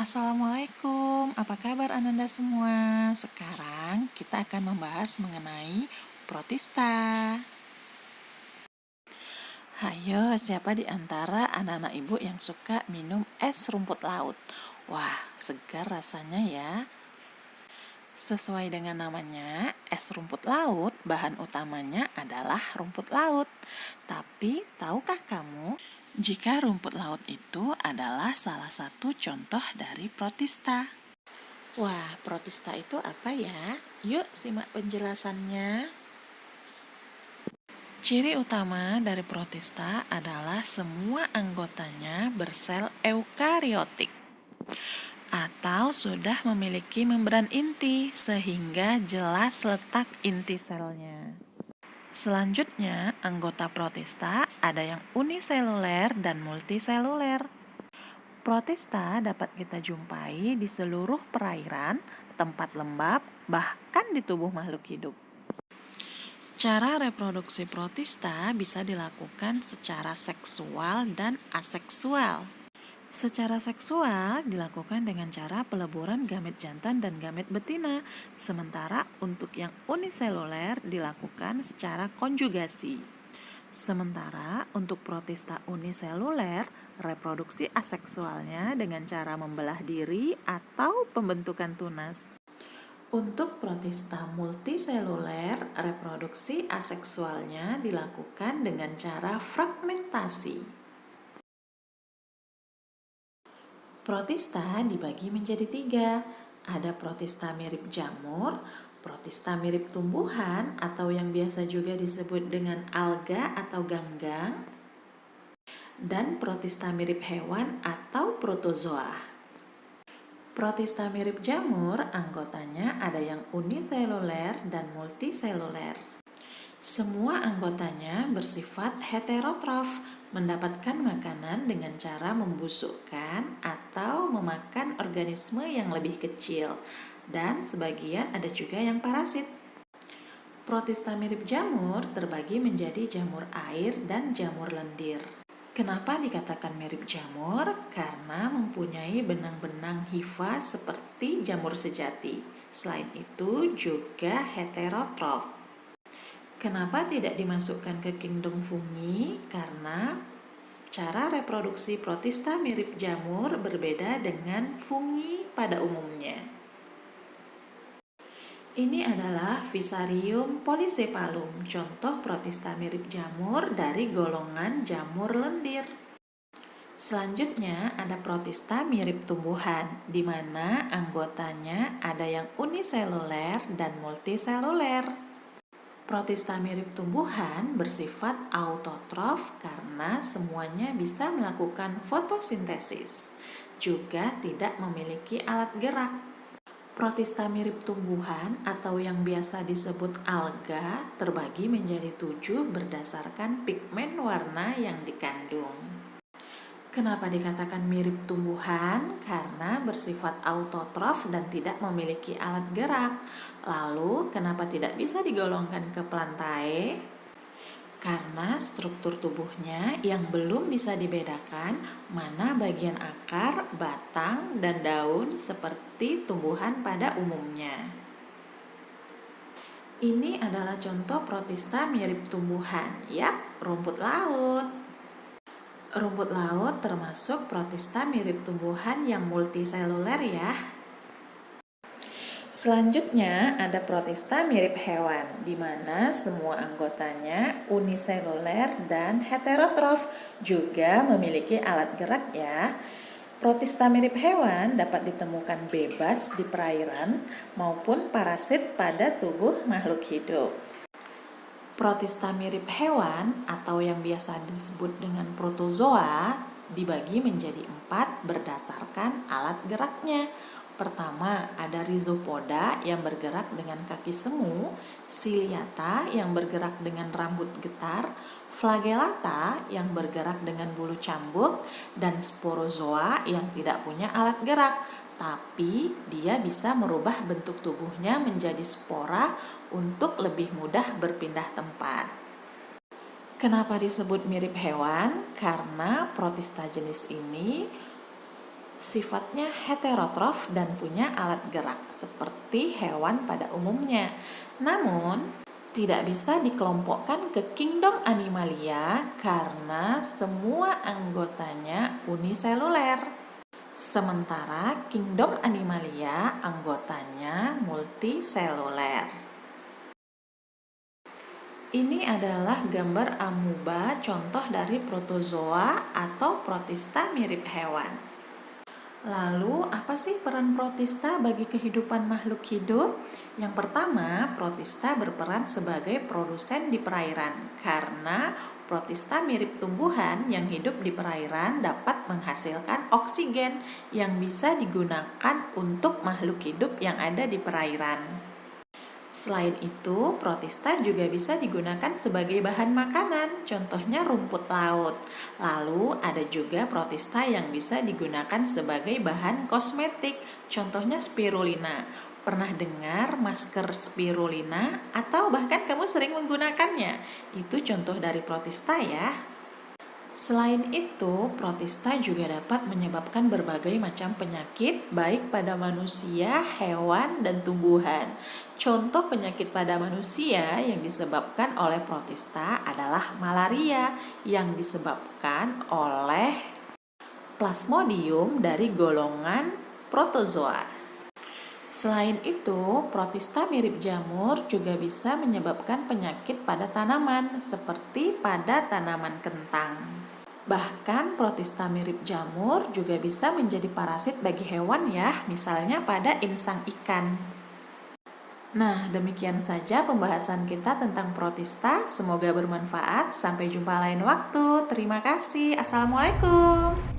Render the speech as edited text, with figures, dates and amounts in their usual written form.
Assalamualaikum, apa kabar Ananda semua? Sekarang kita akan membahas mengenai protista. Hayo, siapa di antara anak-anak ibu yang suka minum es rumput laut? Wah, segar rasanya ya. Sesuai dengan namanya, es rumput laut, bahan utamanya adalah rumput laut. Tapi, tahukah kamu jika rumput laut itu adalah salah satu contoh dari protista? Wah, protista itu apa ya? Yuk simak penjelasannya. Ciri utama dari protista adalah semua anggotanya bersel eukariotik atau sudah memiliki membran inti sehingga jelas letak inti selnya. Selanjutnya, anggota protista ada yang uniseluler dan multiseluler. Protista dapat kita jumpai di seluruh perairan, tempat lembab, bahkan di tubuh makhluk hidup. Cara reproduksi protista bisa dilakukan secara seksual dan aseksual. Secara seksual dilakukan dengan cara peleburan gamet jantan dan gamet betina, sementara untuk yang uniseluler dilakukan secara konjugasi. Sementara untuk protista uniseluler, reproduksi aseksualnya dengan cara membelah diri atau pembentukan tunas. Untuk protista multiseluler, reproduksi aseksualnya dilakukan dengan cara fragmentasi. Protista dibagi menjadi 3. Ada protista mirip jamur, protista mirip tumbuhan atau yang biasa juga disebut dengan alga atau ganggang, dan protista mirip hewan atau protozoa. Protista mirip jamur, anggotanya ada yang uniseluler dan multiseluler. Semua anggotanya bersifat heterotrof, mendapatkan makanan dengan cara membusukkan atau memakan organisme yang lebih kecil, dan sebagian ada juga yang parasit. Protista mirip jamur terbagi menjadi jamur air dan jamur lendir. Kenapa dikatakan mirip jamur? Karena mempunyai benang-benang hifa seperti jamur sejati. Selain itu juga heterotrof. Kenapa tidak dimasukkan ke kingdom fungi? Karena cara reproduksi protista mirip jamur berbeda dengan fungi pada umumnya. Ini adalah Fusarium polycephalum, contoh protista mirip jamur dari golongan jamur lendir. Selanjutnya ada protista mirip tumbuhan, di mana anggotanya ada yang uniseluler dan multiseluler. Protista mirip tumbuhan bersifat autotrof karena semuanya bisa melakukan fotosintesis, juga tidak memiliki alat gerak. Protista mirip tumbuhan atau yang biasa disebut alga terbagi menjadi 7 berdasarkan pigmen warna yang dikandung. Kenapa dikatakan mirip tumbuhan? Karena bersifat autotrof dan tidak memiliki alat gerak. Lalu, kenapa tidak bisa digolongkan ke plantae? Karena struktur tubuhnya yang belum bisa dibedakan mana bagian akar, batang, dan daun seperti tumbuhan pada umumnya. Ini adalah contoh protista mirip tumbuhan. Yap, rumput laut. Rumput laut termasuk protista mirip tumbuhan yang multiseluler ya. Selanjutnya ada protista mirip hewan, di mana semua anggotanya uniseluler dan heterotrof, juga memiliki alat gerak ya. Protista mirip hewan dapat ditemukan bebas di perairan maupun parasit pada tubuh makhluk hidup. Protista mirip hewan atau yang biasa disebut dengan protozoa dibagi menjadi 4 berdasarkan alat geraknya. Pertama, ada rhizopoda yang bergerak dengan kaki semu, ciliata yang bergerak dengan rambut getar, flagellata yang bergerak dengan bulu cambuk, dan sporozoa yang tidak punya alat gerak, tapi dia bisa merubah bentuk tubuhnya menjadi spora untuk lebih mudah berpindah tempat. Kenapa disebut mirip hewan? Karena protista jenis ini Sifatnya heterotrof dan punya alat gerak seperti hewan pada umumnya. Namun, tidak bisa dikelompokkan ke kingdom Animalia karena semua anggotanya uniseluler. Sementara kingdom Animalia anggotanya multiseluler. Ini adalah gambar amuba, contoh dari protozoa atau protista mirip hewan. Lalu, apa sih peran protista bagi kehidupan makhluk hidup? Yang pertama, protista berperan sebagai produsen di perairan karena protista mirip tumbuhan yang hidup di perairan dapat menghasilkan oksigen yang bisa digunakan untuk makhluk hidup yang ada di perairan. Selain itu, protista juga bisa digunakan sebagai bahan makanan, contohnya rumput laut. Lalu, ada juga protista yang bisa digunakan sebagai bahan kosmetik, contohnya spirulina. Pernah dengar masker spirulina atau bahkan kamu sering menggunakannya? Itu contoh dari protista ya. Selain itu, protista juga dapat menyebabkan berbagai macam penyakit baik pada manusia, hewan, dan tumbuhan. Contoh penyakit pada manusia yang disebabkan oleh protista adalah malaria yang disebabkan oleh Plasmodium dari golongan protozoa. Selain itu, protista mirip jamur juga bisa menyebabkan penyakit pada tanaman seperti pada tanaman kentang. Bahkan protista mirip jamur juga bisa menjadi parasit bagi hewan ya, misalnya pada insang ikan. Nah, demikian saja pembahasan kita tentang protista. Semoga bermanfaat. Sampai jumpa lain waktu. Terima kasih. Assalamualaikum.